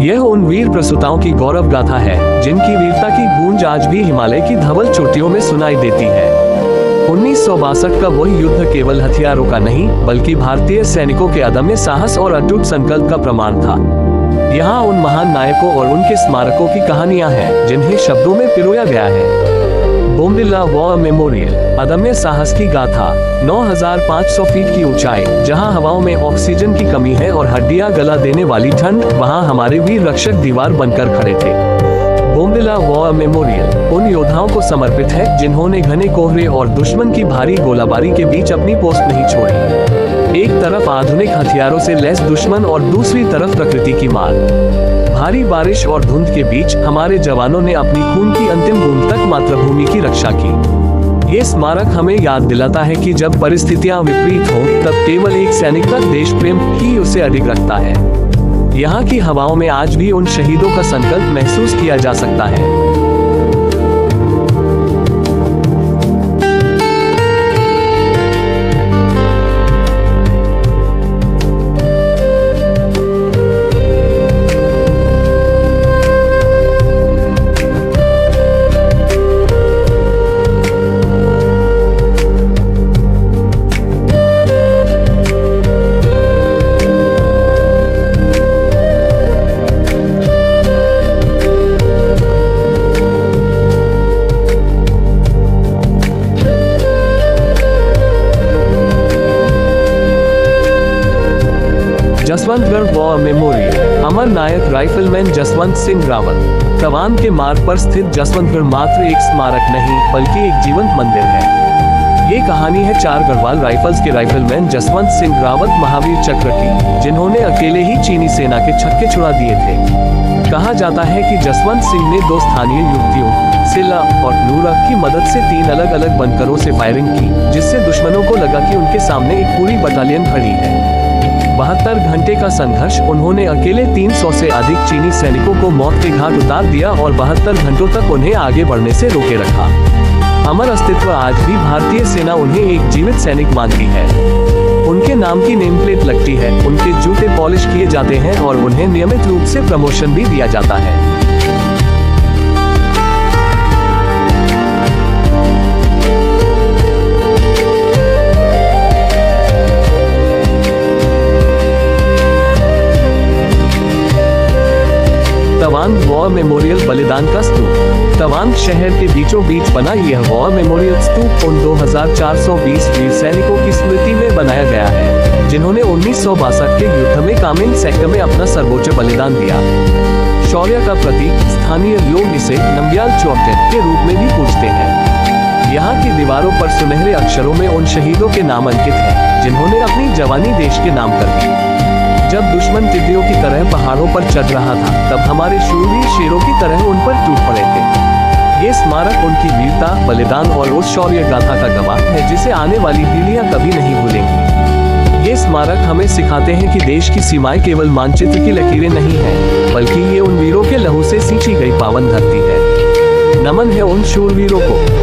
यह उन वीर प्रसूताओं की गौरव गाथा है जिनकी वीरता की गूंज आज भी हिमालय की धवल चोटियों में सुनाई देती है। 1962 का वही युद्ध केवल हथियारों का नहीं बल्कि भारतीय सैनिकों के अदम्य साहस और अटूट संकल्प का प्रमाण था। यहाँ उन महान नायकों और उनके स्मारकों की कहानियां हैं जिन्हें शब्दों में पिरोया गया है। बोमडिला वॉर मेमोरियल, अदम्य साहस की गाथा। 9,500 फीट की ऊंचाई, जहां हवाओं में ऑक्सीजन की कमी है और हड्डियां गला देने वाली ठंड, वहां हमारे वीर रक्षक दीवार बनकर खड़े थे। बोमडिला वॉर मेमोरियल उन योद्धाओं को समर्पित है जिन्होंने घने कोहरे और दुश्मन की भारी गोलाबारी के बीच अपनी पोस्ट नहीं छोड़ी। एक तरफ आधुनिक हथियारों से लैस दुश्मन और दूसरी तरफ प्रकृति की मार। भारी बारिश और धुंध के बीच हमारे जवानों ने अपनी खून की अंतिम बूंद तक मातृभूमि की रक्षा की। ये स्मारक हमें याद दिलाता है कि जब परिस्थितियां विपरीत हों, तब केवल एक सैनिक का देश प्रेम ही उसे अडिग रखता है। यहाँ की हवाओं में आज भी उन शहीदों का संकल्प महसूस किया जा सकता है। जसवंतगढ़ वॉर मेमोरियल, अमर नायक राइफलमैन जसवंत सिंह रावत। तवांग के मार्ग पर स्थित जसवंतगढ़ मात्र एक स्मारक नहीं बल्कि एक जीवंत मंदिर है। ये कहानी है 4 गढ़वाल राइफल्स के राइफलमैन जसवंत सिंह रावत महावीर चक्र की, जिन्होंने अकेले ही चीनी सेना के छक्के छुड़ा दिए थे। कहा जाता है कि जसवंत सिंह ने 2 स्थानीय युवतियों सिला और नूरा की मदद से 3 अलग अलग बनकरों से फायरिंग की, जिससे दुश्मनों को लगा कि उनके सामने एक पूरी बटालियन खड़ी है। 72 घंटे का संघर्ष, उन्होंने अकेले 300 से अधिक चीनी सैनिकों को मौत के घाट उतार दिया और 72 घंटों तक उन्हें आगे बढ़ने से रोके रखा। अमर अस्तित्व आज भी भारतीय सेना उन्हें एक जीवित सैनिक मानती है। उनके नाम की नेम प्लेट लगती है, उनके जूते पॉलिश किए जाते हैं और उन्हें नियमित रूप से प्रमोशन भी दिया जाता है। तवांग वॉर मेमोरियल बलिदान का स्तूप। तवांग शहर के बीचों बीच बना यह वॉर मेमोरियल स्तूप उन 2,420 वीर सैनिकों की स्मृति में बनाया गया है, जिन्होंने 1962 के युद्ध में कामेंग सेक्टर में अपना सर्वोच्च बलिदान दिया। शौर्य का प्रतीक, स्थानीय लोग इसे नंग्याल चौकट के रूप में भी पूजते हैं। यहाँ की दीवारों पर सुनहरे अक्षरों में उन शहीदों के नाम अंकित हैं, जिन्होंने अपनी जवानी देश के नाम कर दी। जब दुश्मन टिड्डियों की तरह पहाड़ों पर चढ़ रहा था, तब हमारे शूरवीर शेरों की तरह उन पर टूट पड़े थे। ये स्मारक उनकी वीरता, बलिदान और उस शौर्य गाथा का गवाह है जिसे आने वाली पीढ़ियां कभी नहीं भूलेंगी। ये स्मारक हमें सिखाते हैं कि देश की सीमाएं केवल मानचित्र की लकीरें नहीं हैं, बल्कि ये उन वीरों के लहू से सींची गई पावन धरती है। नमन है उन शूरवीरों को।